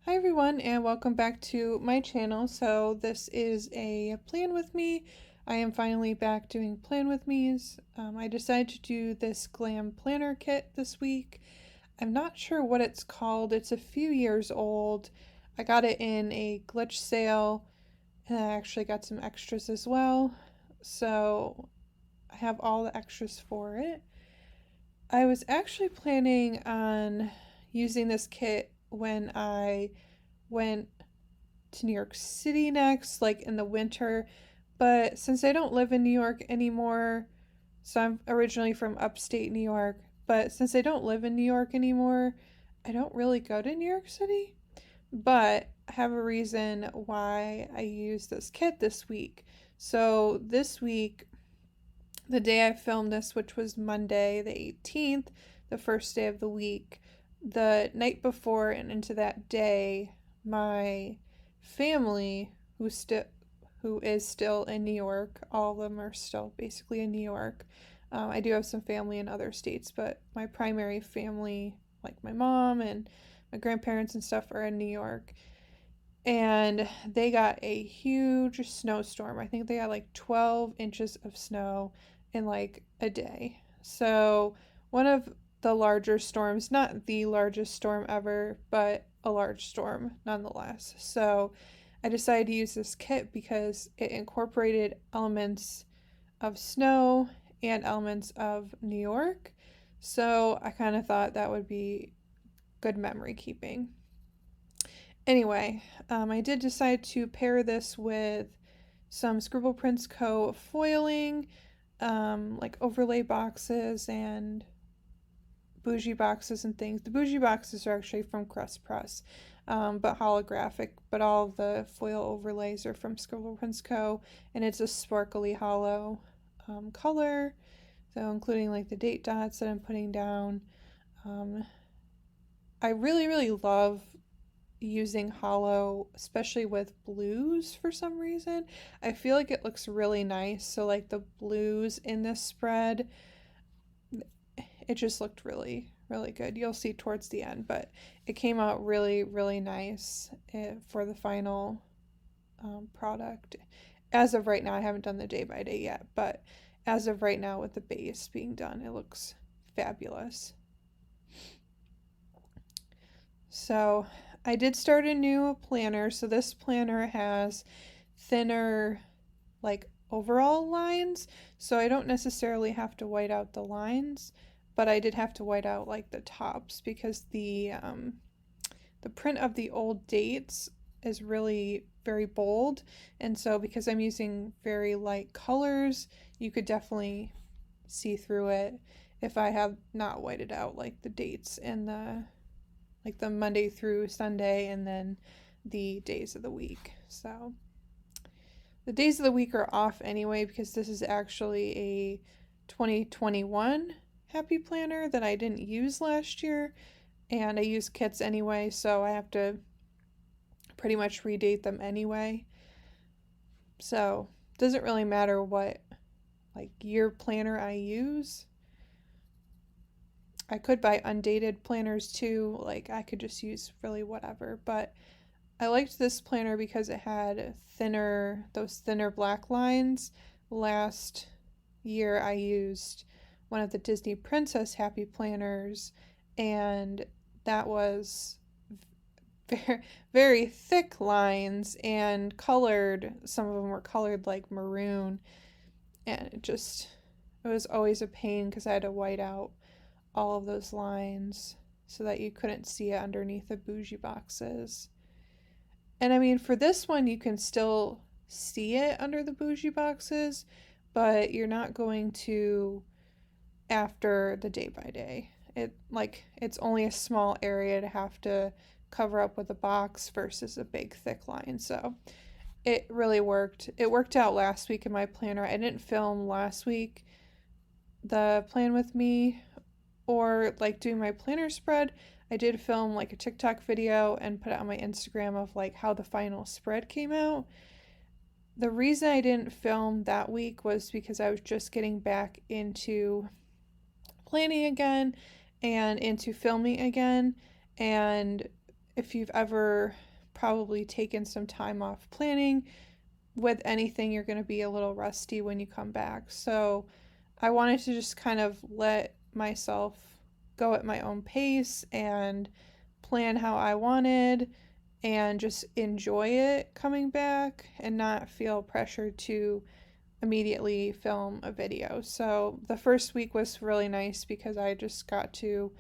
Hi everyone and welcome back to my channel. So this is a plan with me. I am finally back doing plan with me's. I decided to do this Glam Planner kit this week. I'm not sure what it's called. It's a few years old. I got it in a glitch sale and I actually got some extras as well. So I have all the extras for it. I was actually planning on using this kit when I went to New York City next, like in the winter. But since I don't live in New York anymore, so I'm originally from upstate New York, but since I don't live in New York anymore, I don't really go to New York City. But I have a reason why I use this kit this week. So this week, the day I filmed this, which was Monday the 18th, the first day of the week, the night before and into that day, my family, who is still in New York, all of them are still basically in New York. I do have some family in other states, but my primary family, like my mom and my grandparents and stuff, are in New York. And they got a huge snowstorm. I think they got like 12 inches of snow in like a day. So, one of the larger storms, not the largest storm ever, but a large storm nonetheless. So, I decided to use this kit because it incorporated elements of snow and elements of New York. So, I kind of thought that would be good memory keeping. Anyway, I did decide to pair this with some Scribble Prints Co. foiling, like overlay boxes and Bougie boxes and things. The Bougie boxes are actually from Crust Press, but holographic, but all of the foil overlays are from Scribble Prints Co. And it's a sparkly hollow color, so including like the date dots that I'm putting down. I really love using hollow, especially with blues for some reason. I feel like it looks really nice. So like the blues in this spread, it just looked really good. You'll see towards the end, but it came out really nice for the final product. As of right now, I haven't done the day by day yet, but as of right now with the base being done, it looks fabulous. So I did start a new planner. So this planner has thinner like overall lines. So I don't necessarily have to white out the lines, but I did have to white out like the tops because the print of the old dates is really very bold. And so because I'm using very light colors, you could definitely see through it if I have not whited out like the dates and the Monday through Sunday and then the days of the week. So the days of the week are off anyway because this is actually a 2021 Happy Planner that I didn't use last year, and I use kits anyway, so I have to pretty much redate them anyway. So it doesn't really matter what like year planner I use. I could buy undated planners too, like I could just use really whatever, but I liked this planner because it had those thinner black lines. Last year I used one of the Disney Princess Happy Planners, and that was very thick lines and colored. Some of them were colored like maroon, and it was always a pain because I had to white out all of those lines so that you couldn't see it underneath the Bougie boxes. And I mean, for this one, you can still see it under the Bougie boxes, but you're not going to after the day by day. It's only a small area to have to cover up with a box versus a big thick line. So it really worked. It worked out last week in my planner. I didn't film last week the plan with me or like doing my planner spread. I did film like a TikTok video and put it on my Instagram of like how the final spread came out. The reason I didn't film that week was because I was just getting back into planning again and into filming again, and if you've ever probably taken some time off planning, with anything you're going to be a little rusty when you come back. So I wanted to just kind of let myself go at my own pace and plan how I wanted and just enjoy it coming back and not feel pressured to immediately film a video. So the first week was really nice because I just got to,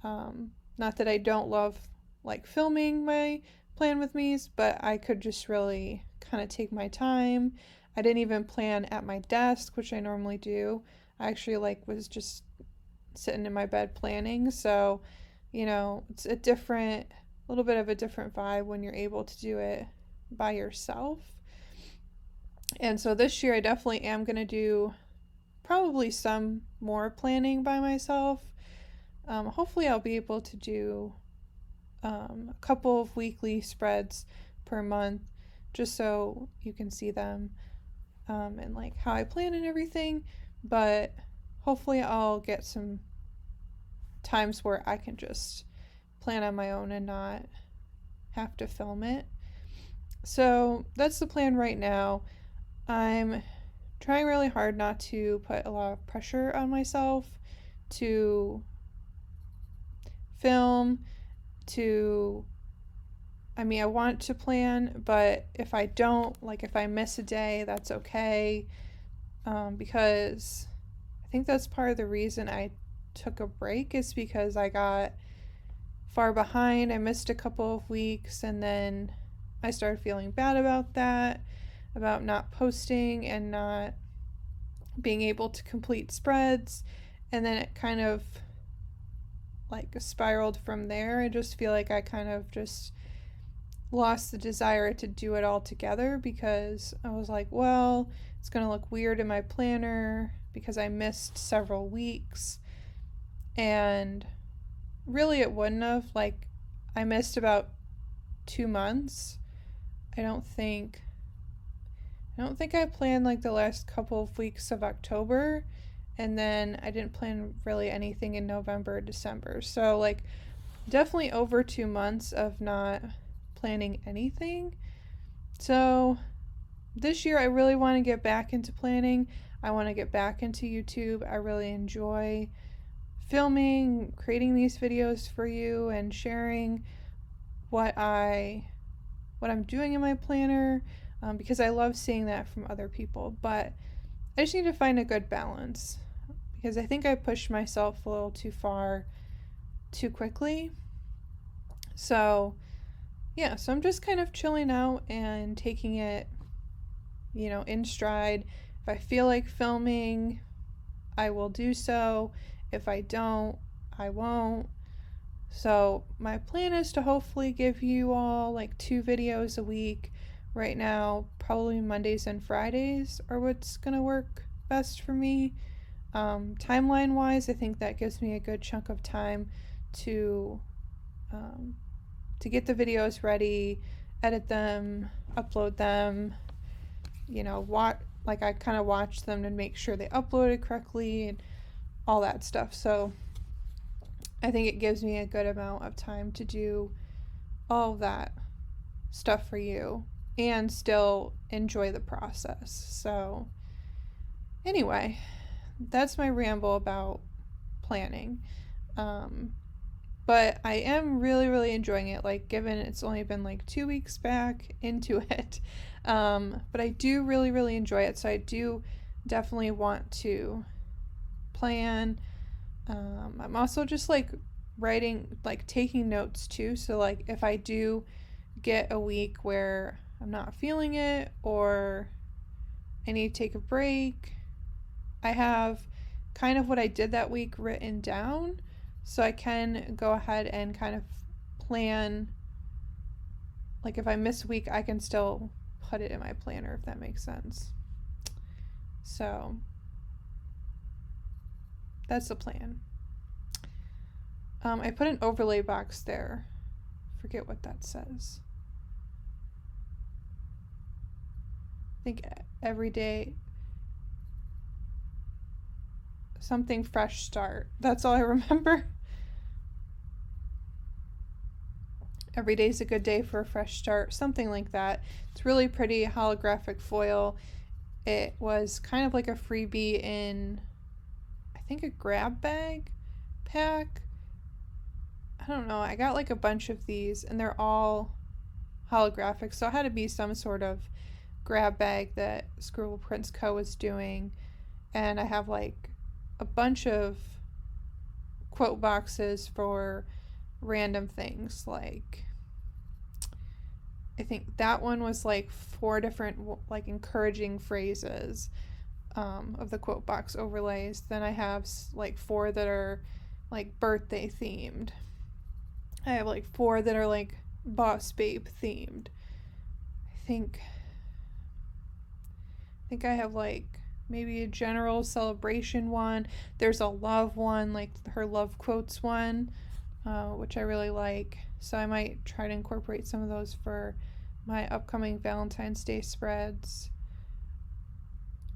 not that I don't love like filming my plan with me's, but I could just really kind of take my time. I didn't even plan at my desk, which I normally do. I actually like was just sitting in my bed planning. So, you know, it's a little bit of a different vibe when you're able to do it by yourself. And so this year I definitely am going to do probably some more planning by myself. Hopefully I'll be able to do a couple of weekly spreads per month just so you can see them and like how I plan and everything. But hopefully I'll get some times where I can just plan on my own and not have to film it. So that's the plan right now. I'm trying really hard not to put a lot of pressure on myself to film, I want to plan, but if I don't, like if I miss a day, that's okay, because I think that's part of the reason I took a break is because I got far behind. I missed a couple of weeks and then I started feeling bad about that, about not posting and not being able to complete spreads, and then it kind of like spiraled from there. I just feel like I kind of just lost the desire to do it all together because I was like, well, it's going to look weird in my planner because I missed several weeks. And really it wouldn't have. Like, I missed about 2 months. I don't think I planned like the last couple of weeks of October, and then I didn't plan really anything in November or December. So like definitely over 2 months of not planning anything. So this year I really want to get back into planning. I want to get back into YouTube. I really enjoy filming, creating these videos for you and sharing what I'm doing in my planner, because I love seeing that from other people. But I just need to find a good balance because I think I pushed myself a little too far too quickly. So yeah, so I'm just kind of chilling out and taking it, in stride. If I feel like filming, I will do so. If I don't, I won't. So my plan is to hopefully give you all like 2 videos a week. Right now, probably Mondays and Fridays are what's gonna work best for me. Timeline wise, I think that gives me a good chunk of time to get the videos ready, edit them, upload them, I kind of watch them and make sure they uploaded correctly and all that stuff. So I think it gives me a good amount of time to do all of that stuff for you and still enjoy the process. So anyway, that's my ramble about planning. But I am really, really enjoying it, like given it's only been like 2 weeks back into it. But I do really, really enjoy it. So I do definitely want to plan. I'm also just like writing, like taking notes too. So like if I do get a week where I'm not feeling it or I need to take a break, I have kind of what I did that week written down, so I can go ahead and kind of plan. Like if I miss a week, I can still put it in my planner, if that makes sense. So that's the plan. I put an overlay box there. Forget what that says. I think every day something fresh start. That's all I remember. Every day's a good day for a fresh start, something like that. It's really pretty holographic foil. It was kind of like a freebie in, I think, a grab bag pack. I don't know. I got like a bunch of these and they're all holographic, so it had to be some sort of grab bag that Scribble Prints Co. was doing. And I have like a bunch of quote boxes for random things, like I think that one was like 4 different like encouraging phrases of the quote box overlays. Then I have like 4 that are like birthday themed. I have like 4 that are like boss babe themed. I think I have like maybe a general celebration one. There's a love one, like her love quotes one, which I really like. So I might try to incorporate some of those for my upcoming Valentine's Day spreads.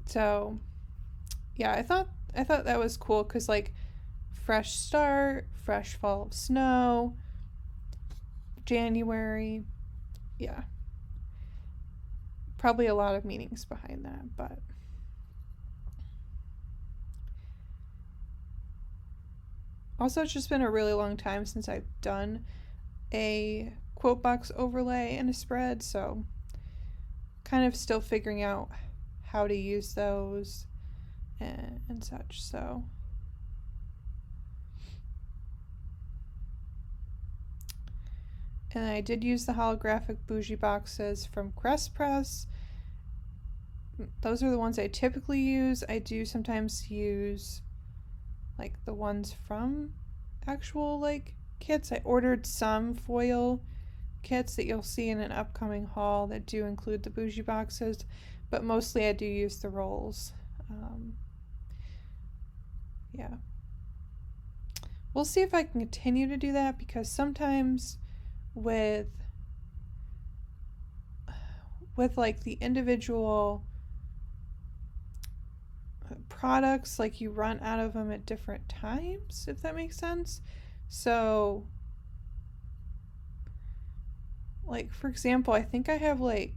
So yeah, I thought that was cool because like fresh start, fresh fall of snow, January. Yeah. Probably a lot of meanings behind that, but also it's just been a really long time since I've done a quote box overlay and a spread, so kind of still figuring out how to use those and such. So and I did use the holographic Bougie boxes from Crest Press. Those are the ones I typically use. I do sometimes use like the ones from actual like kits. I ordered some foil kits that you'll see in an upcoming haul that do include the Bougie boxes, but mostly I do use the rolls. Yeah. We'll see if I can continue to do that, because sometimes with like the individual products, like you run out of them at different times, if that makes sense. So like for example, I think I have like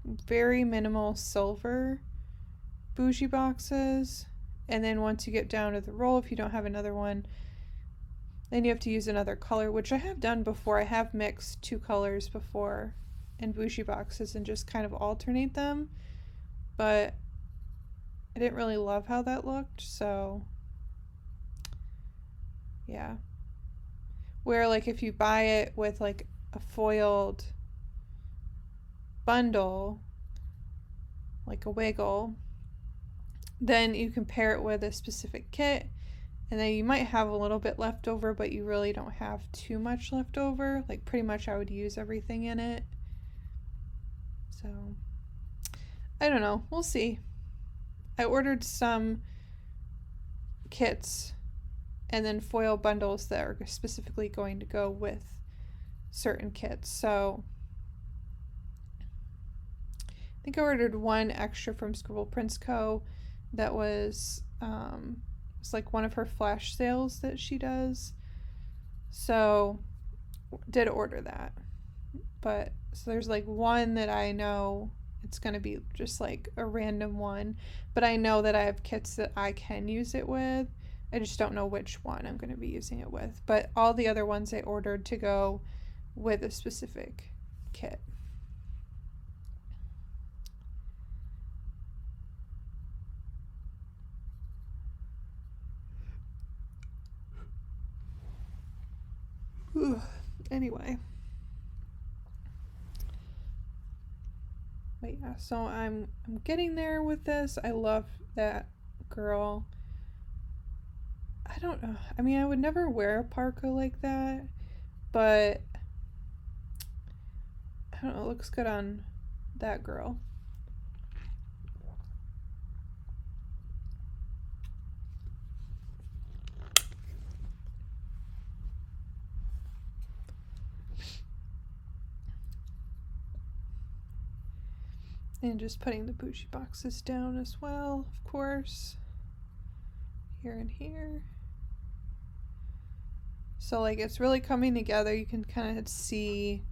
very minimal silver Bougie boxes, and then once you get down to the roll, if you don't have another one, then you have to use another color, which I have done before. I have mixed 2 colors before in Bougie boxes and just kind of alternate them, but I didn't really love how that looked, so yeah. Where like if you buy it with like a foiled bundle, like a wiggle, then you can pair it with a specific kit, and then you might have a little bit left over, but you really don't have too much left over. Like pretty much I would use everything in it. So I don't know, we'll see. I ordered some kits and then foil bundles that are specifically going to go with certain kits. So I think I ordered 1 extra from Scribble Prints Co. that was it's like one of her flash sales that she does. So did order that. But so there's like 1 that I know it's going to be just like a random one, but I know that I have kits that I can use it with. I just don't know which one I'm going to be using it with. But all the other ones I ordered to go with a specific kit. Anyway. But yeah, so I'm getting there with this. I love that girl. I don't know. I mean, I would never wear a parka like that, but I don't know, it looks good on that girl. And just putting the Bougie boxes down as well, of course. Here and here. So like it's really coming together. You can kind of see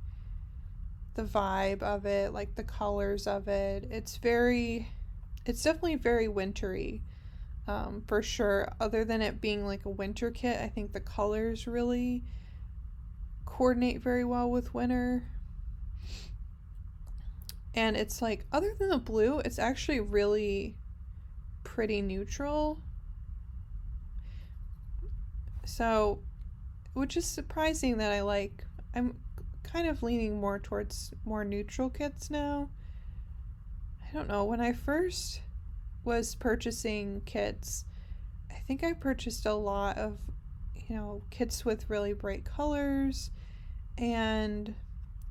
the vibe of it, like the colors of it. It's definitely very wintry, for sure. Other than it being like a winter kit, I think the colors really coordinate very well with winter. And it's like, other than the blue, it's actually really pretty neutral. So, which is surprising that I'm kind of leaning more towards more neutral kits now. I don't know, when I first was purchasing kits, I think I purchased a lot of, kits with really bright colors, and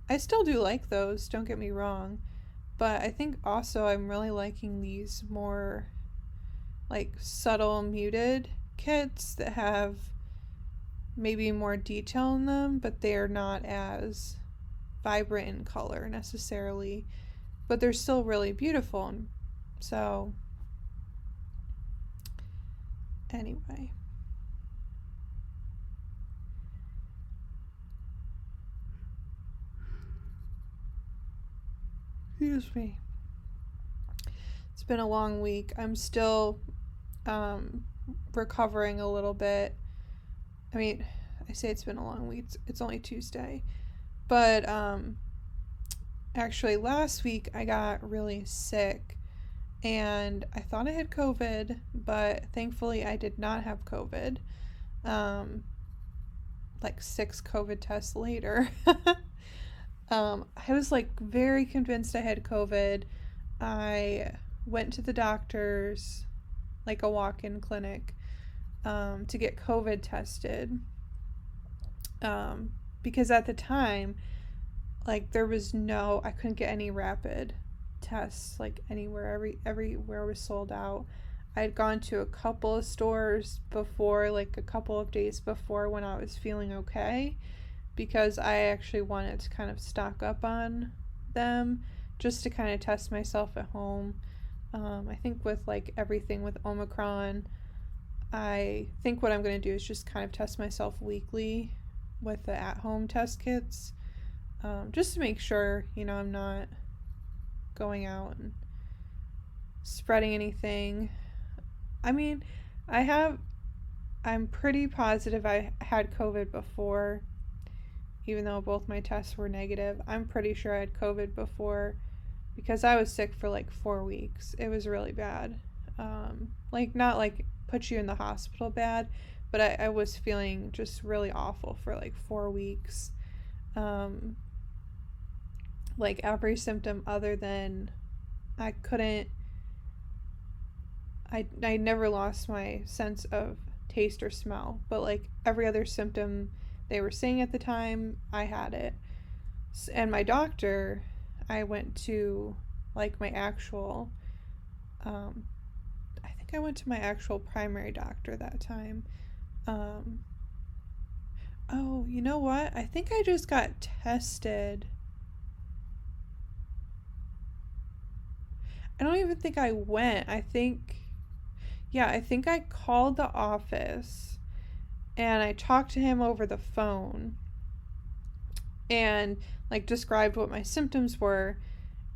I still do like those, don't get me wrong, but I think also I'm really liking these more like subtle muted kits that have maybe more detail in them, but they're not as vibrant in color necessarily, but they're still really beautiful. So anyway, excuse me. It's been a long week. I'm still recovering a little bit. I mean, I say it's been a long week. It's only Tuesday. But actually last week I got really sick and I thought I had COVID, but thankfully I did not have COVID. Like 6 COVID tests later. I was like very convinced I had COVID. I went to the doctor's, like a walk-in clinic, to get COVID tested. Because at the time, like I couldn't get any rapid tests like anywhere. Everywhere was sold out. I had gone to a couple of stores before, like a couple of days before when I was feeling okay, because I actually wanted to kind of stock up on them just to kind of test myself at home. I think with like everything with Omicron, I think what I'm going to do is just kind of test myself weekly with the at-home test kits, just to make sure, I'm not going out and spreading anything. I mean, I'm pretty positive I had COVID before, even though both my tests were negative. I'm pretty sure I had COVID before because I was sick for like 4 weeks. It was really bad. Like, not like put you in the hospital bad, but I was feeling just really awful for like 4 weeks. Like every symptom other than I never lost my sense of taste or smell, but like every other symptom they were saying at the time, I had it. And my doctor, I went to like my actual, I think I went to my actual primary doctor that time. Oh, you know what? I think I just got tested. I don't even think I went. I think I called the office and I talked to him over the phone and like described what my symptoms were.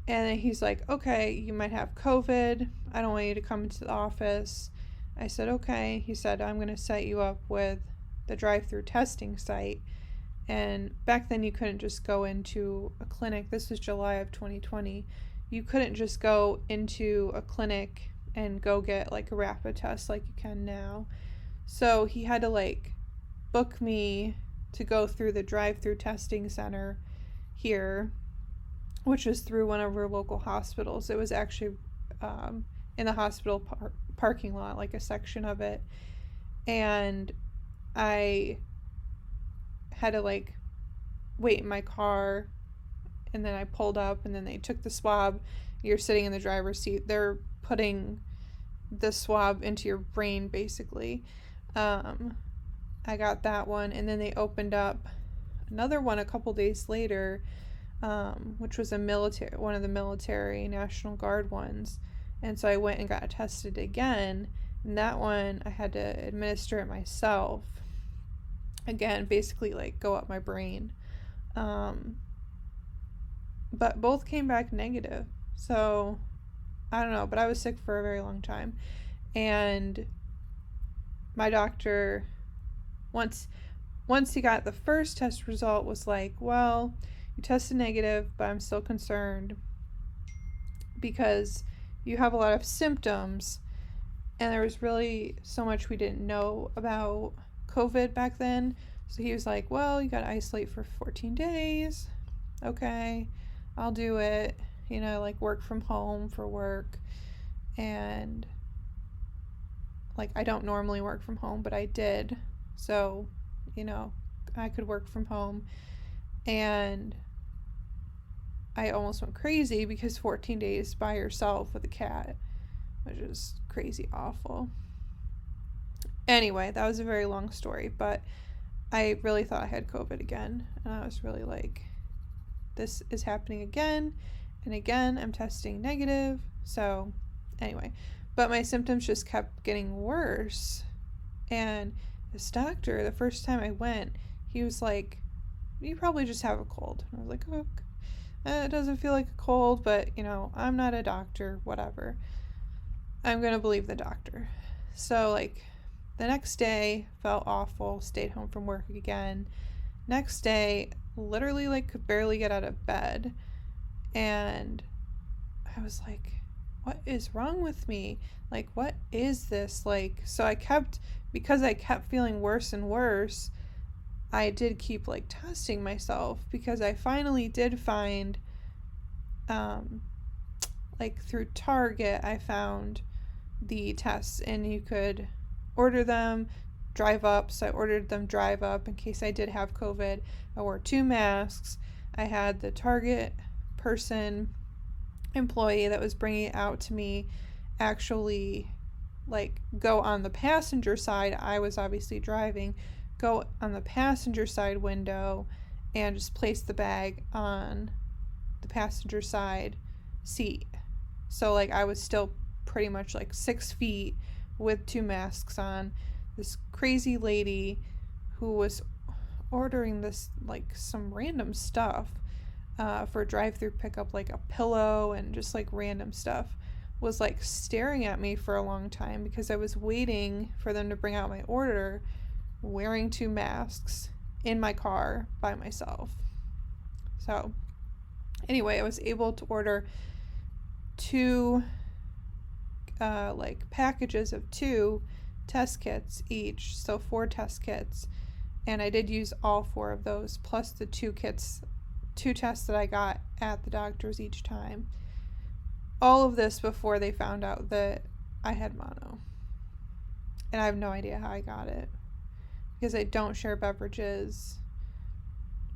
And then he's like, okay, you might have COVID. I don't want you to come into the office. I said, okay. He said, I'm going to set you up with the drive-through testing site. And back then you couldn't just go into a clinic. This was July of 2020. You couldn't just go into a clinic and go get like a rapid test like you can now. So he had to like book me to go through the drive-through testing center here, which was through one of our local hospitals. It was actually in the hospital parking lot, like a section of it. And I had to like wait in my car, and then I pulled up, and then they took the swab. You're sitting in the driver's seat. They're putting the swab into your brain, basically. I got that one, and then they opened up another one a couple days later, which was one of the military National Guard ones. And so I went and got tested again, and that one I had to administer it myself. again, basically like go up my brain. But both came back negative. So I don't know, but I was sick for a very long time. And my doctor, once he got the first test result, was like, well, you tested negative, but I'm still concerned because you have a lot of symptoms, and there was really so much we didn't know about COVID back then. So he was like, well, you gotta isolate for 14 days. Okay, I'll do it. You know, like work from home for work. And like, I don't normally work from home, but I did. So, you know, I could work from home. And I almost went crazy because 14 days by yourself with a cat, which is crazy awful. Anyway, that was a very long story, but I really thought I had COVID again. And I was really like, this is happening again. And again, I'm testing negative. So anyway, but my symptoms just kept getting worse. And this doctor, the first time I went, he was like, you probably just have a cold. And I was like, oh, it doesn't feel like a cold, but, you know, I'm not a doctor, whatever. I'm going to believe the doctor. So, like, the next day felt awful, stayed home from work again. Next day, literally, like, could barely get out of bed. And I was like, what is wrong with me? Like, what is this? Like, so because I kept feeling worse and worse, I did keep like testing myself, because I finally did find, like through Target, I found the tests, and you could order them, drive up. So I ordered them drive up in case I did have COVID. I wore 2 masks. I had the Target employee that was bringing it out to me actually like go on the passenger side. I was obviously driving, go on the passenger side window and just place the bag on the passenger side seat. So like I was still pretty much like 6 feet with 2 masks on. This crazy lady who was ordering this like some random stuff for a drive-through pickup, like a pillow and just like random stuff, was like staring at me for a long time because I was waiting for them to bring out my order, wearing 2 masks in my car by myself. So anyway, I was able to order 2 like packages of 2 test kits each, so 4 test kits, and I did use all 4 of those plus the 2 tests that I got at the doctor's each time. All of this before they found out that I had mono. And I have no idea how I got it, because I don't share beverages.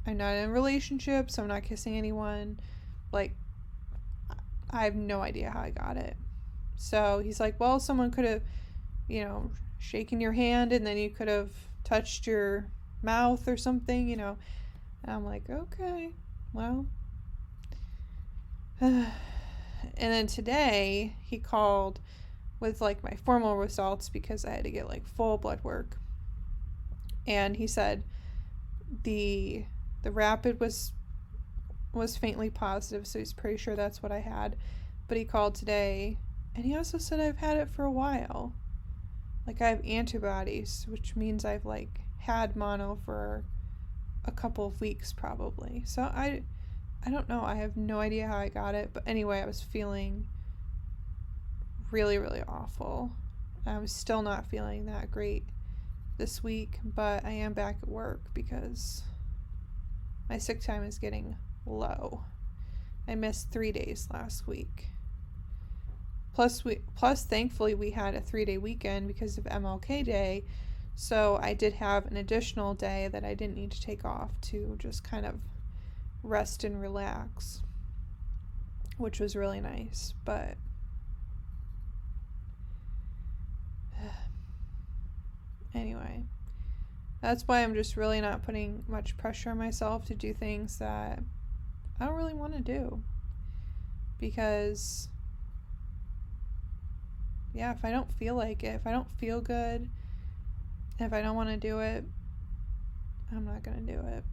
I'm not in a relationship, so I'm not kissing anyone. Like, I have no idea how I got it. So he's like, well, someone could have, you know, shaken your hand and then you could have touched your mouth or something, you know. And I'm like, okay, well. And then today he called with like my formal results because I had to get like full blood work. And he said the rapid was faintly positive, so he's pretty sure that's what I had. But he called today, and he also said I've had it for a while. Like, I have antibodies, which means I've like had mono for a couple of weeks probably. So I don't know. I have no idea how I got it. But anyway, I was feeling really, really awful. I was still not feeling that great this week, but I am back at work because my sick time is getting low. I missed 3 days last week. Plus thankfully we had a 3-day weekend because of MLK Day, so I did have an additional day that I didn't need to take off to just kind of rest and relax, which was really nice. But anyway, that's why I'm just really not putting much pressure on myself to do things that I don't really want to do, because yeah, if I don't feel like it, if I don't feel good, if I don't want to do it, I'm not gonna do it.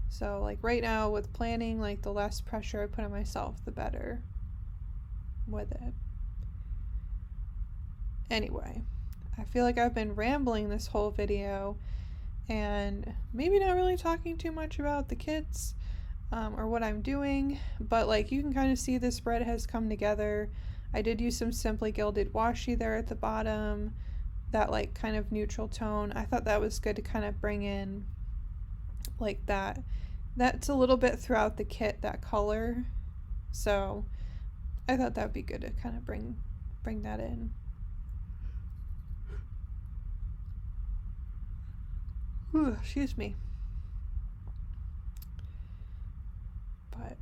So like right now with planning, like the less pressure I put on myself, the better with it. Anyway, I feel like I've been rambling this whole video and maybe not really talking too much about the kits or what I'm doing, but like you can kind of see the spread has come together. I did use some Simply Gilded Washi there at the bottom, that like kind of neutral tone. I thought that was good to kind of bring in like that's a little bit throughout the kit, that color, so I thought that would be good to kind of bring that in. Ooh, excuse me. But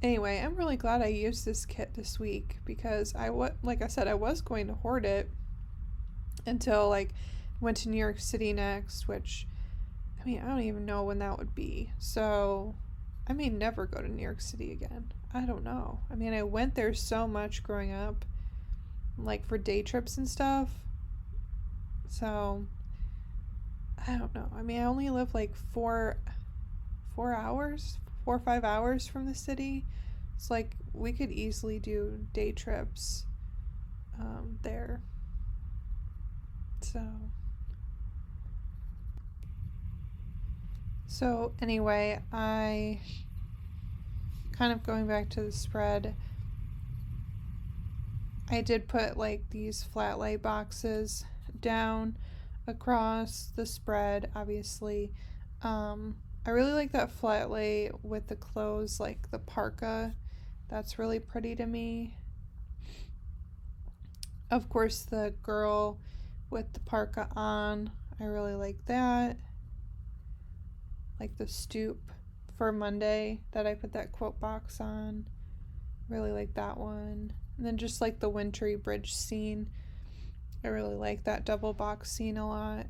anyway, I'm really glad I used this kit this week because like I said, I was going to hoard it until like went to New York City next, which I mean, I don't even know when that would be. So I may never go to New York City again. I don't know. I mean, I went there so much growing up, like for day trips and stuff. So I don't know. I mean, I only live like 4 or 5 hours from the city. It's like we could easily do day trips there. So anyway, I kind of going back to the spread, I did put like these flat lay boxes down across the spread, obviously. I really like that flat lay with the clothes, like the parka. That's really pretty to me. Of course, the girl with the parka on, I really like that. Like the stoop for Monday that I put that quote box on. Really like that one. And then just like the wintry bridge scene. I really like that double box scene a lot.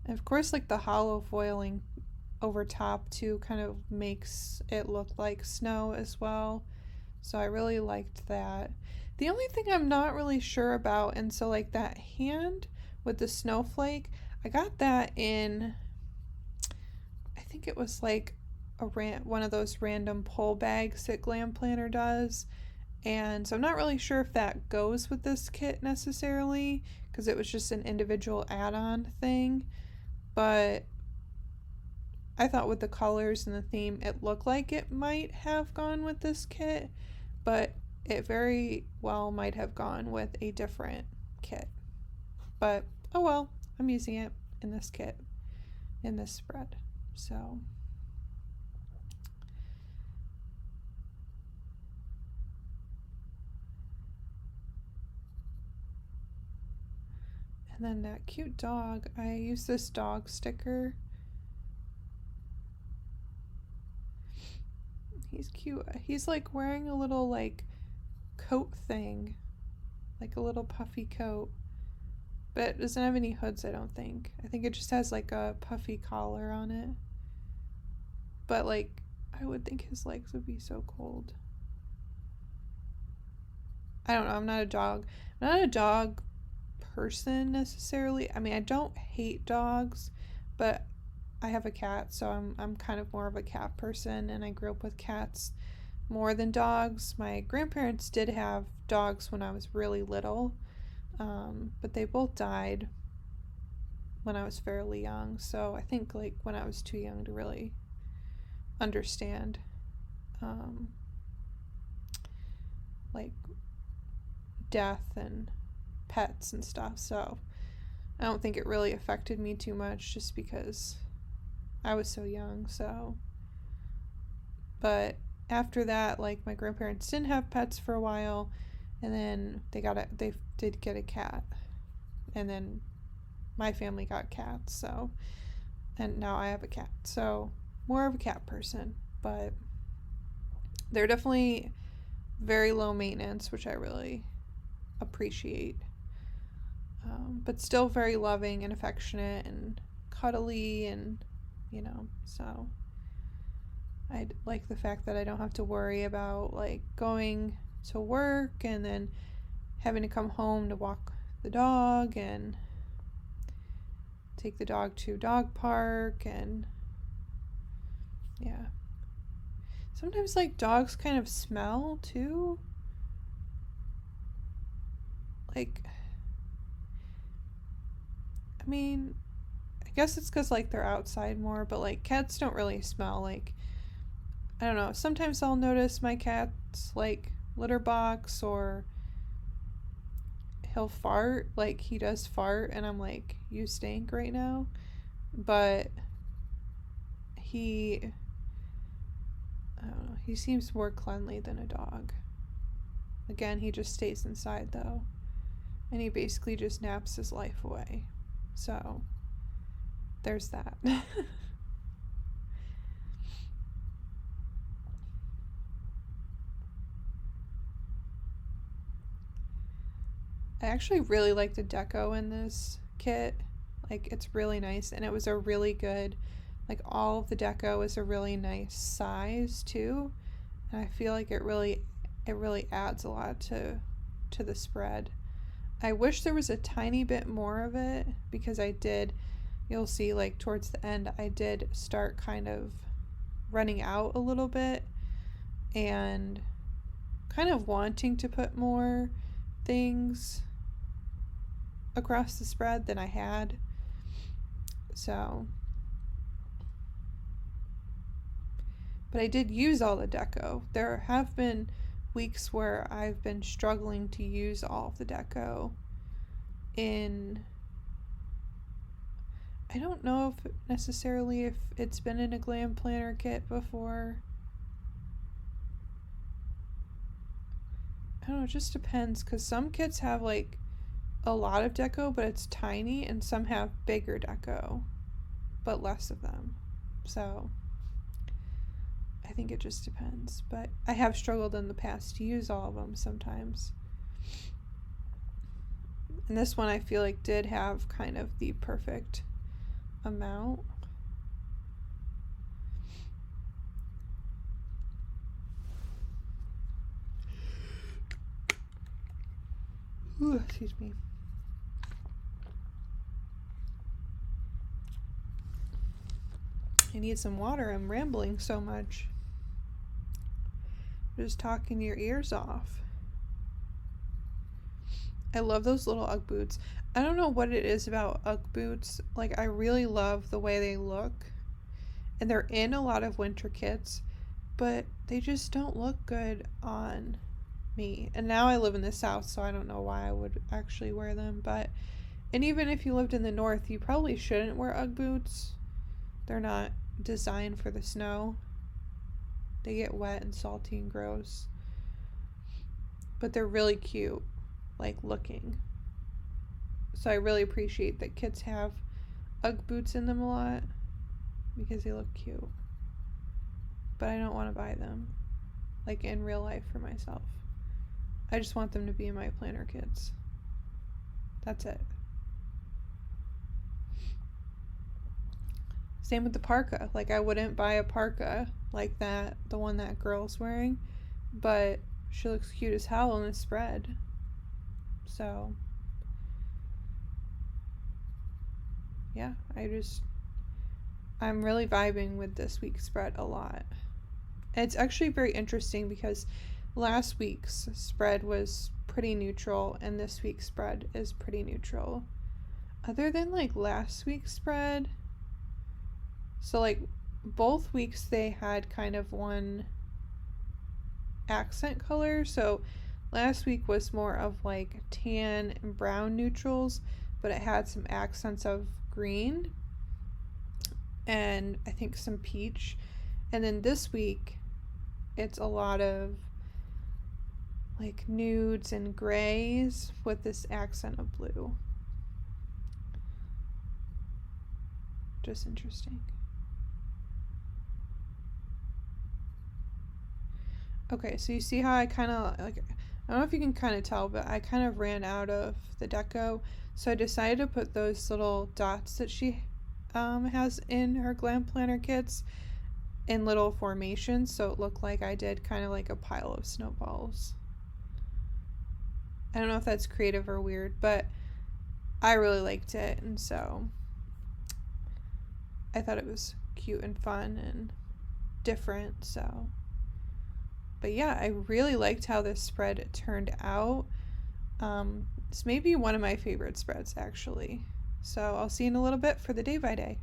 And of course, like the hollow foiling over top too kind of makes it look like snow as well. So I really liked that. The only thing I'm not really sure about, and so like that hand with the snowflake, I got that in, I think it was like one of those random pull bags that Glam Planner does. And so I'm not really sure if that goes with this kit necessarily, because it was just an individual add-on thing. But I thought with the colors and the theme, it looked like it might have gone with this kit, but it very well might have gone with a different kit. But oh well, I'm using it in this kit, in this spread. So and then that cute dog, I use this dog sticker. He's cute. He's like wearing a little like coat thing, like a little puffy coat, but it doesn't have any hoods, I don't think. I think it just has like a puffy collar on it. But like, I would think his legs would be so cold. I don't know. I'm not a dog person necessarily. I mean, I don't hate dogs, but I have a cat, so I'm kind of more of a cat person, and I grew up with cats more than dogs. My grandparents did have dogs when I was really little, but they both died when I was fairly young, so I think like when I was too young to really understand like death and pets and stuff, so I don't think it really affected me too much just because I was so young. So but after that, like my grandparents didn't have pets for a while, and then they did get a cat, and then my family got cats, so, and now I have a cat, so more of a cat person. But they're definitely very low maintenance, which I really appreciate, but still very loving and affectionate and cuddly, and so I like the fact that I don't have to worry about like going to work and then having to come home to walk the dog and take the dog to dog park, and yeah. Sometimes like dogs kind of smell too. Like, I mean, I guess it's because like they're outside more, but like cats don't really smell. Like, I don't know, sometimes I'll notice my cat's like litter box, or he'll fart, like he does fart, and I'm like, you stink right now. But I don't know, he seems more cleanly than a dog. Again, he just stays inside though, and he basically just naps his life away. So there's that. I actually really like the deco in this kit. Like, it's really nice, and it was a really good, like, all of the deco is a really nice size too, and I feel like it really adds a lot to the spread. I wish there was a tiny bit more of it, because you'll see like towards the end I did start kind of running out a little bit and kind of wanting to put more things across the spread than I had. So, but I did use all the deco. There have been weeks where I've been struggling to use all of the deco I don't know if necessarily if it's been in a Glam Planner kit before. I don't know, it just depends, because some kits have like a lot of deco but it's tiny, and some have bigger deco but less of them. So I think it just depends, but I have struggled in the past to use all of them sometimes. And this one I feel like did have kind of the perfect amount. Ooh, excuse me. I need some water. I'm rambling so much. Just talking your ears off. I love those little Ugg boots. I don't know what it is about Ugg boots. Like, I really love the way they look. And they're in a lot of winter kits, but they just don't look good on me. And now I live in the South, so I don't know why I would actually wear them. And even if you lived in the North, you probably shouldn't wear Ugg boots. They're not designed for the snow. They get wet and salty and gross. But they're really cute, like, looking. So I really appreciate that kids have Ugg boots in them a lot, because they look cute. But I don't want to buy them, like, in real life for myself. I just want them to be in my planner kits. That's it. Same with the parka. Like, I wouldn't buy a parka like that, the one that girl's wearing, but she looks cute as hell in the spread. So, yeah, I'm really vibing with this week's spread a lot. And it's actually very interesting because last week's spread was pretty neutral, and this week's spread is pretty neutral. Other than like last week's spread, so like both weeks they had kind of one accent color. So last week was more of like tan and brown neutrals, but it had some accents of green and I think some peach. And then this week it's a lot of like nudes and grays with this accent of blue. Just interesting. Okay, so you see how I kind of, like, I don't know if you can kind of tell, but I kind of ran out of the deco, so I decided to put those little dots that she has in her Glam Planner kits in little formations, so it looked like I did kind of like a pile of snowballs. I don't know if that's creative or weird, but I really liked it, and so I thought it was cute and fun and different. So, but yeah, I really liked how this spread turned out. It's maybe one of my favorite spreads, actually. So I'll see you in a little bit for the day by day.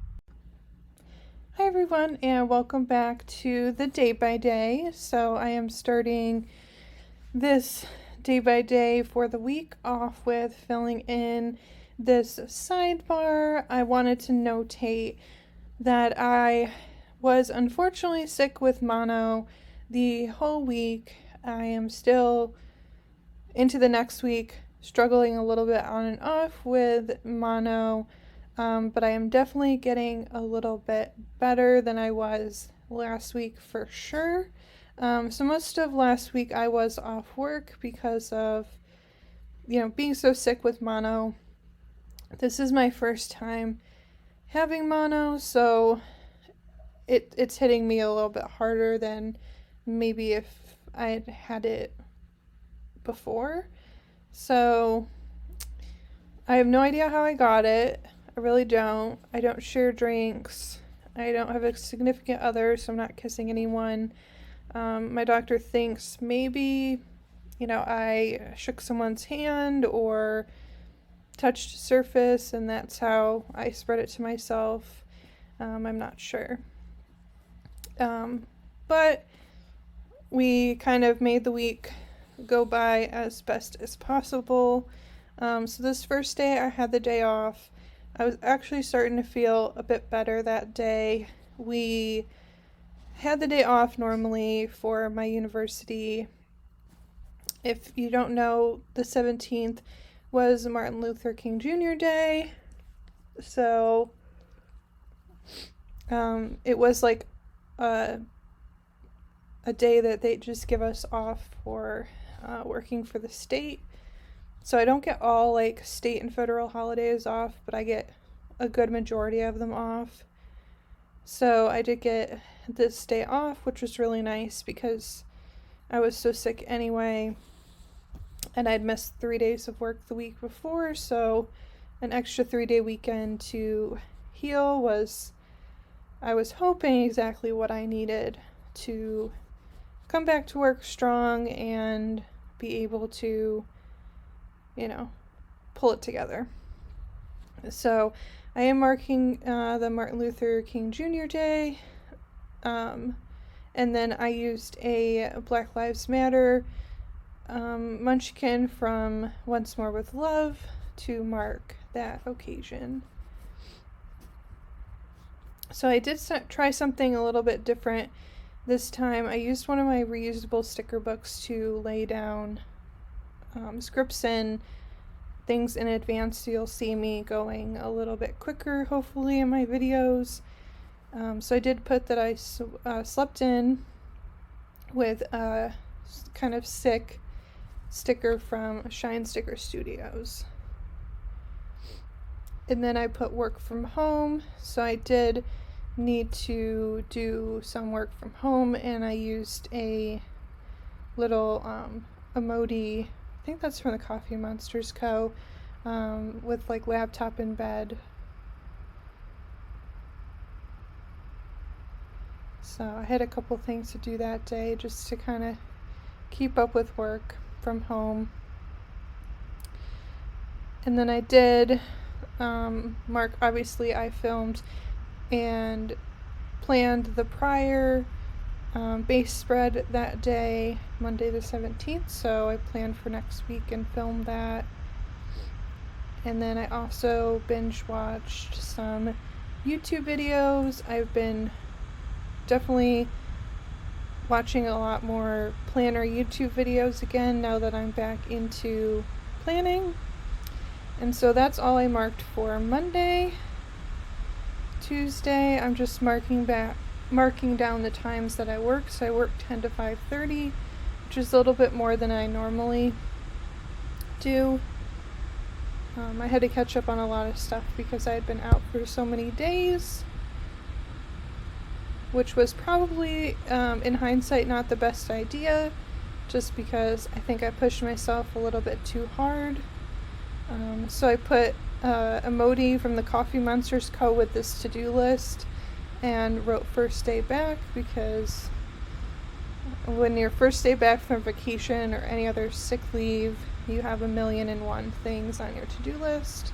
Hi everyone, and welcome back to the day by day. So I am starting this day by day for the week off with filling in this sidebar. I wanted to notate that I was unfortunately sick with mono the whole week. I am still into the next week struggling a little bit on and off with mono, but I am definitely getting a little bit better than I was last week for sure. So most of last week I was off work because of, being so sick with mono. This is my first time having mono, so it's hitting me a little bit harder than maybe if I had had it before. So I have no idea how I got it. I really don't. I don't share drinks. I don't have a significant other, so I'm not kissing anyone. My doctor thinks maybe, I shook someone's hand or touched a surface, and that's how I spread it to myself. I'm not sure. But we kind of made the week go by as best as possible. So this first day I had the day off. I was actually starting to feel a bit better that day. We had the day off normally for my university. If you don't know, the 17th was Martin Luther King Jr. Day. So it was like a day that they just give us off for working for the state. So I don't get all like state and federal holidays off, but I get a good majority of them off. So I did get this day off, which was really nice because I was so sick anyway, and I'd missed 3 days of work the week before, so an extra 3-day weekend to heal was, I was hoping, exactly what I needed to come back to work strong and be able to, pull it together. So I am marking the Martin Luther King Jr. Day, and then I used a Black Lives Matter munchkin from Once More with Love to mark that occasion. So I did try something a little bit different this time. I used one of my reusable sticker books to lay down scripts and things in advance, so you'll see me going a little bit quicker hopefully in my videos. So I did put that I slept in with a kind of sick sticker from Shine Sticker Studios. And then I put work from home, so I did need to do some work from home, and I used a little emoji, I think that's from the Coffee Monsterz Co., with like laptop in bed. So I had a couple things to do that day just to kind of keep up with work from home. And then I did mark, obviously I filmed and planned the prior base spread that day, Monday the 17th, so I planned for next week and filmed that. And then I also binge watched some YouTube videos. I've been definitely watching a lot more planner YouTube videos again now that I'm back into planning. And so that's all I marked for Monday. Tuesday, I'm just marking down the times that I work. So I work 10 to 5:30, which is a little bit more than I normally do. I had to catch up on a lot of stuff because I had been out for so many days, which was probably, in hindsight, not the best idea just because I think I pushed myself a little bit too hard. So I put a Mochi from the Coffee Monsterz Co. with this to-do list and wrote first day back, because when you're first day back from vacation or any other sick leave, you have 1,000,001 things on your to-do list.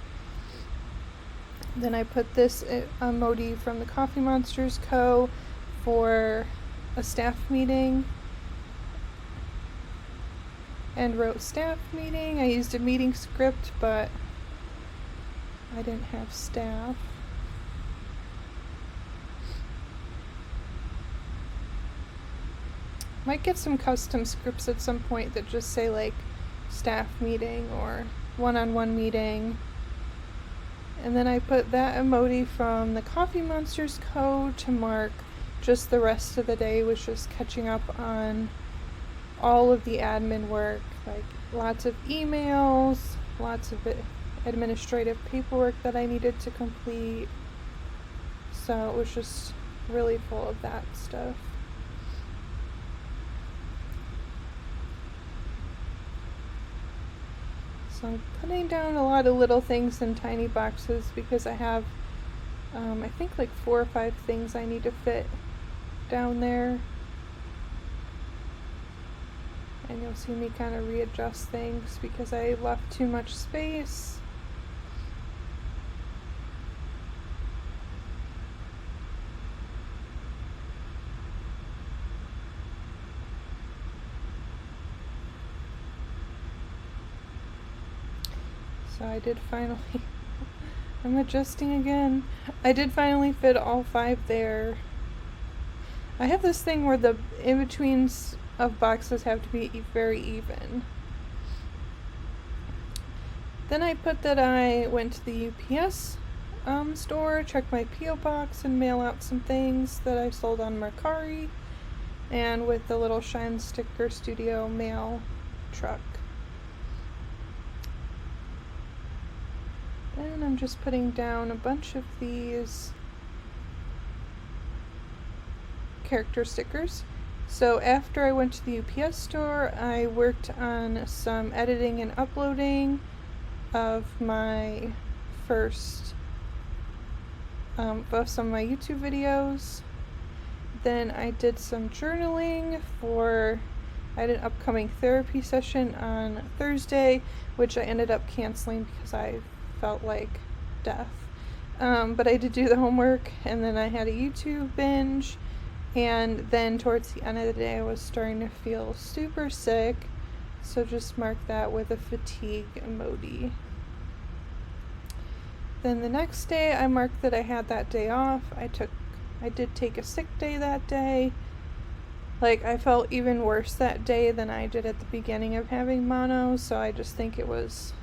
Then I put this Mochi from the Coffee Monsterz Co. for a staff meeting and wrote staff meeting. I used a meeting script, but I didn't have staff. Might get some custom scripts at some point that just say like staff meeting or one-on-one meeting. And then I put that emoji from the Coffee Monsterz Co. to mark just the rest of the day, was just catching up on all of the admin work, like lots of emails, lots of administrative paperwork that I needed to complete. So it was just really full of that stuff. So I'm putting down a lot of little things in tiny boxes because I have, I think like 4 or 5 things I need to fit down there. And you'll see me kind of readjust things because I left too much space. So I did finally, I'm adjusting again. I did finally fit all 5 there. I have this thing where the in-betweens of boxes have to be very even. Then I put that I went to the UPS store, checked my P.O. box, and mail out some things that I sold on Mercari, and with the little Shine Sticker Studio mail truck. Then I'm just putting down a bunch of these character stickers. So after I went to the UPS store, I worked on some editing and uploading of my first, of some of my YouTube videos. Then I did some journaling for, I had an upcoming therapy session on Thursday, which I ended up canceling because I felt like death. But I did do the homework, and then I had a YouTube binge. And then towards the end of the day, I was starting to feel super sick, so just mark that with a fatigue emoji. Then the next day, I marked that I had that day off. I did take a sick day that day. Like, I felt even worse that day than I did at the beginning of having mono, so I just think it was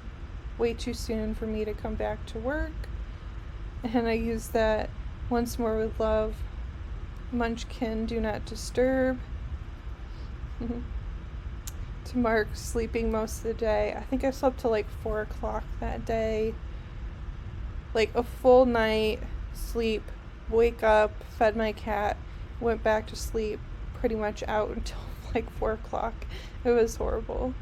way too soon for me to come back to work. And I used that Once More with Love Munchkin Do Not Disturb to mark sleeping most of the day. I think I slept till like 4 o'clock that day. Like a full night sleep, wake up, fed my cat, went back to sleep, pretty much out until like 4 o'clock. It was horrible.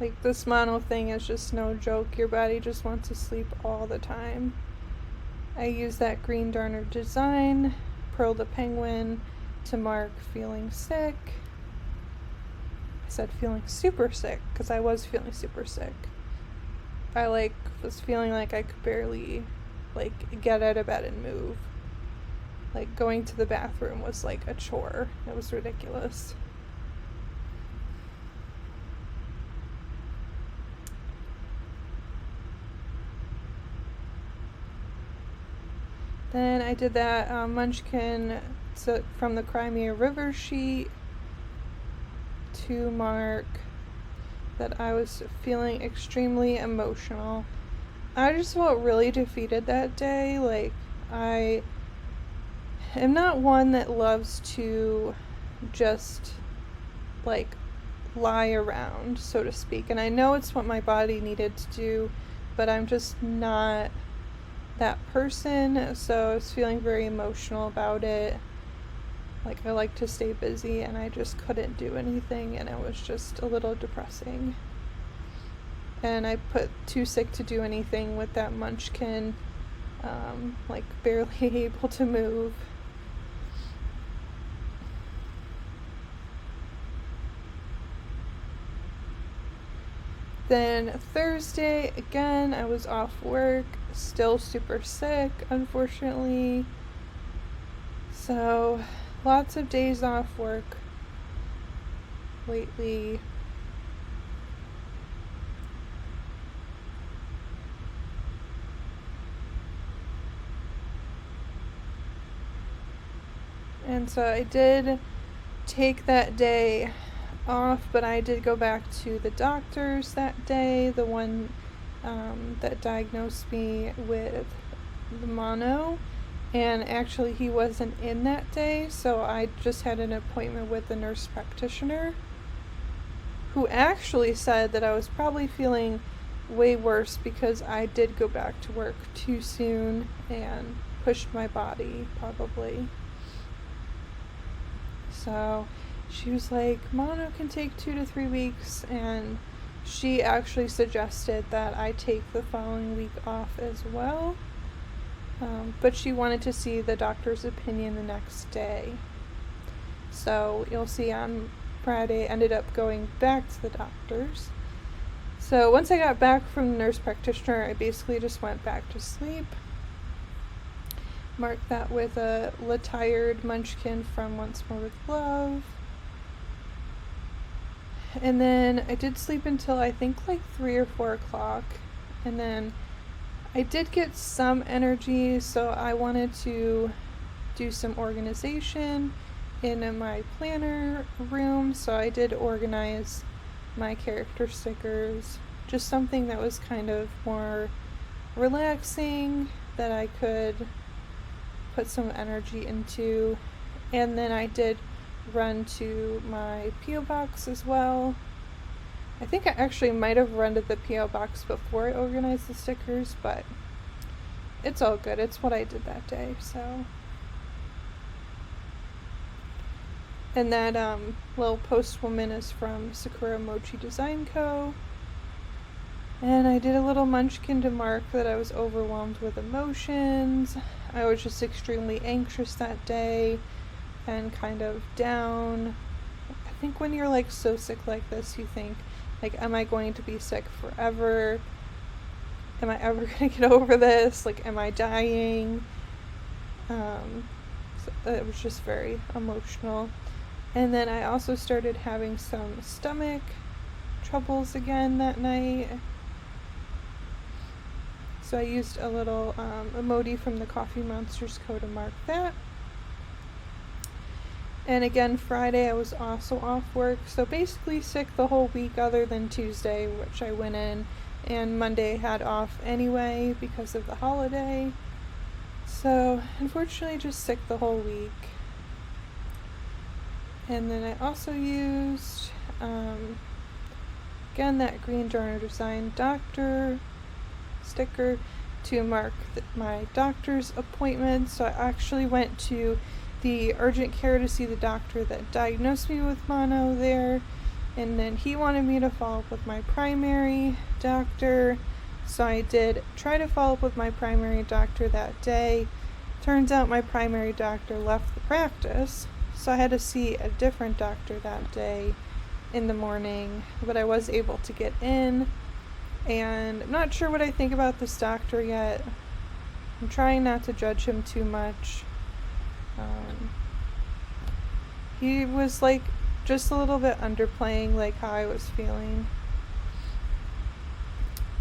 Like, this mono thing is just no joke. Your body just wants to sleep all the time. I use that Green Darner design, Pearl the Penguin, to mark feeling sick. I said feeling super sick, because I was feeling super sick. I was feeling like I could barely get out of bed and move. Like, going to the bathroom was like a chore. It was ridiculous. Then I did that Munchkin from the Crimea River sheet to mark that I was feeling extremely emotional. I just felt really defeated that day. Like, I am not one that loves to just like lie around, so to speak. And I know it's what my body needed to do, but I'm just not that person, so I was feeling very emotional about it. Like, I like to stay busy and I just couldn't do anything, and it was just a little depressing. And I put too sick to do anything with that munchkin, like barely able to move. Then Thursday, again, I was off work, still super sick, unfortunately. So, lots of days off work lately. And so I did take that day off, but I did go back to the doctors that day, the one that diagnosed me with the mono, and actually he wasn't in that day, so I just had an appointment with the nurse practitioner, who actually said that I was probably feeling way worse because I did go back to work too soon and pushed my body, probably. So she was like, mono can take 2 to 3 weeks, and she actually suggested that I take the following week off as well. But she wanted to see the doctor's opinion the next day. So you'll see on Friday, I ended up going back to the doctor's. So once I got back from the nurse practitioner, I basically just went back to sleep. Marked that with a tired munchkin from Once More with Love. And then I did sleep until I think like 3 or 4 o'clock. And then I did get some energy, so I wanted to do some organization in my planner room. So I did organize my character stickers. Just something that was kind of more relaxing, that I could put some energy into. And then I did run to my P.O. box as well. I think I actually might have run to the P.O. box before I organized the stickers, but it's all good. It's what I did that day, so. And that little post woman is from Sakura Mochi Design Co. And I did a little munchkin to mark that I was overwhelmed with emotions. I was just extremely anxious that day and kind of down. I think when you're like so sick like this, you think, like, am I going to be sick forever? Am I ever going to get over this? Like, am I dying? So it was just very emotional. And then I also started having some stomach troubles again that night. So I used a little emoji from the Coffee Monsterz Co. to mark that. And again, Friday I was also off work, so basically sick the whole week other than Tuesday, which I went in, and Monday had off anyway because of the holiday. So unfortunately just sick the whole week. And then I also used, again, that Green Journal Design Doctor sticker to mark my doctor's appointment. So I actually went to the urgent care to see the doctor that diagnosed me with mono there, and then he wanted me to follow up with my primary doctor. So I did try to follow up with my primary doctor that day. Turns out my primary doctor left the practice, so I had to see a different doctor that day in the morning, but I was able to get in. And I'm not sure what I think about this doctor yet. I'm trying not to judge him too much. He was like just a little bit underplaying like how I was feeling.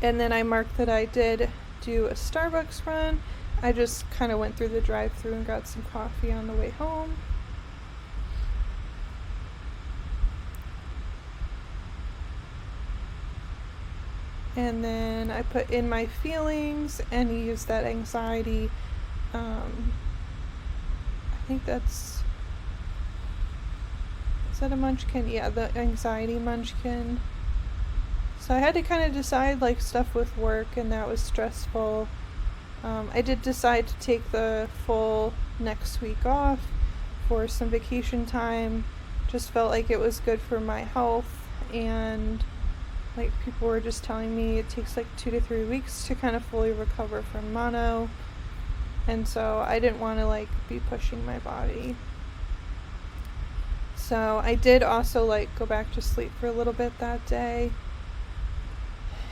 And then I marked that I did do a Starbucks run. I just kind of went through the drive-thru and got some coffee on the way home. And then I put in my feelings and used that anxiety. I think that's, is that a munchkin? Yeah, the anxiety munchkin. So I had to kind of decide like stuff with work, and that was stressful. I did decide to take the full next week off for some vacation time. Just felt like it was good for my health, and like people were just telling me it takes like 2 to 3 weeks to kind of fully recover from mono, and so I didn't want to like be pushing my body. So I did also like go back to sleep for a little bit that day.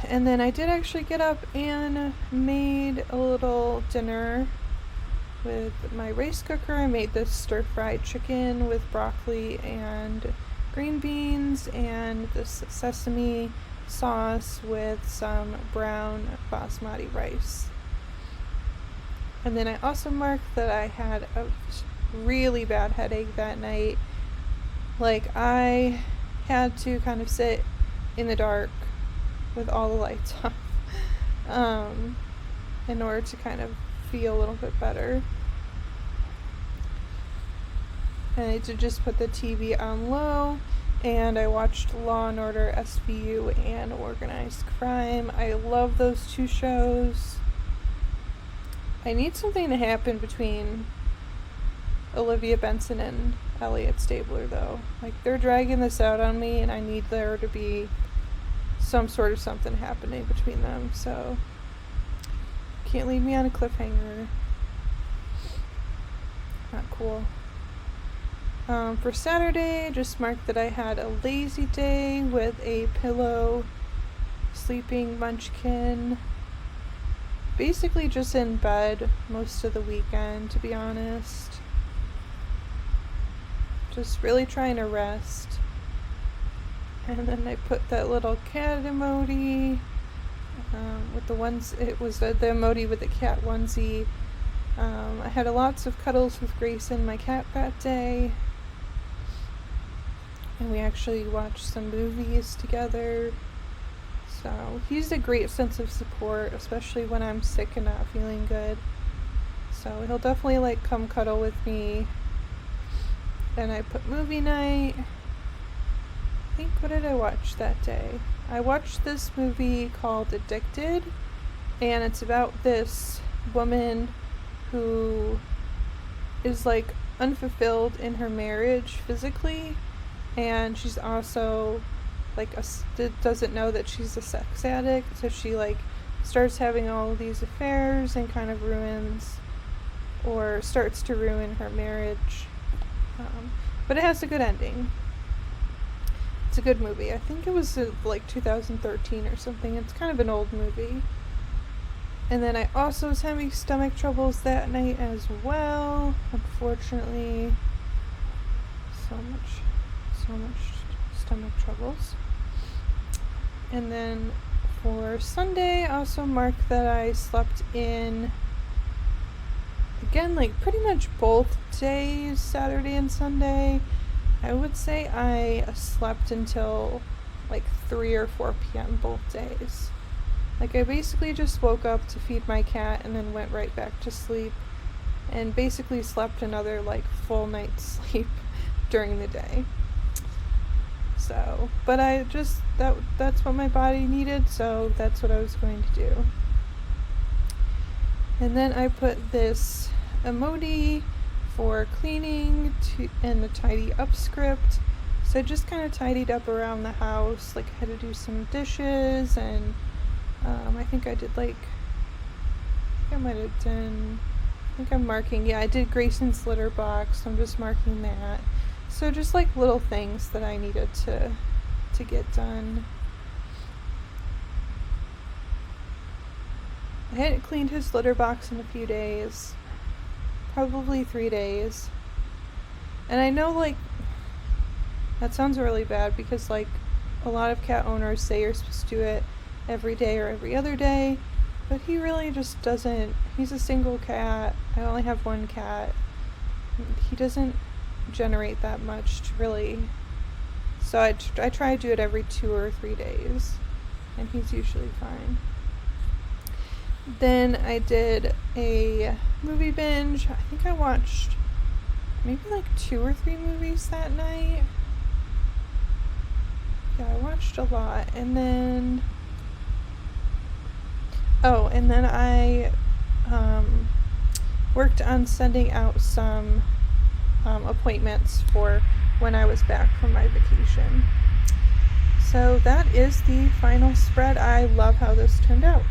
And then I did actually get up and made a little dinner with my rice cooker. I made this stir-fried chicken with broccoli and green beans and this sesame sauce with some brown basmati rice. And then I also marked that I had a really bad headache that night. Like, I had to kind of sit in the dark with all the lights off in order to kind of feel a little bit better. And I did just put the TV on low, and I watched Law & Order SVU and Organized Crime. I love those two shows. I need something to happen between Olivia Benson and Elliot Stabler, though. Like, they're dragging this out on me, and I need there to be some sort of something happening between them, so can't leave me on a cliffhanger. Not cool. For Saturday, just marked that I had a lazy day with a pillow, sleeping munchkin. Basically just in bed most of the weekend, to be honest. Just really trying to rest. And then I put that little cat emoji with the ones. It was the emoji with the cat onesie. I had lots of cuddles with Grayson, my cat, that day. And we actually watched some movies together. So he's a great sense of support, especially when I'm sick and not feeling good. So he'll definitely like come cuddle with me. Then I put movie night. I think, what did I watch that day? I watched this movie called Addicted, and it's about this woman who is like unfulfilled in her marriage physically, and she's also like doesn't know that she's a sex addict, so she like starts having all of these affairs and kind of ruins or starts to ruin her marriage. But it has a good ending. It's a good movie. I think it was like 2013 or something. It's kind of an old movie. And then I also was having stomach troubles that night as well. Unfortunately, so much stomach troubles. And then for Sunday, I also marked that I slept in, again, like pretty much both days, Saturday and Sunday. I would say I slept until like 3 or 4 p.m. both days. Like, I basically just woke up to feed my cat and then went right back to sleep, and basically slept another like full night's sleep during the day. So, but I just, that's what my body needed, so that's what I was going to do. And then I put this emoji for cleaning and the tidy up script. So I just kind of tidied up around the house. Like, I had to do some dishes, and I think I did like, I think I'm marking, yeah, I did Grayson's litter box, so I'm just marking that. So just like little things that I needed to get done. I hadn't cleaned his litter box in a few days. Probably 3 days. And I know, like, that sounds really bad because, like, a lot of cat owners say you're supposed to do it every day or every other day, but he really just doesn't. He's a single cat. I only have one cat. He doesn't generate that much to really. So I try to do it every 2 or 3 days, and he's usually fine. Then I did a movie binge. I think I watched maybe like 2 or 3 movies that night. Yeah, I watched a lot. And then I worked on sending out some appointments for when I was back from my vacation. So that is the final spread. I love how this turned out.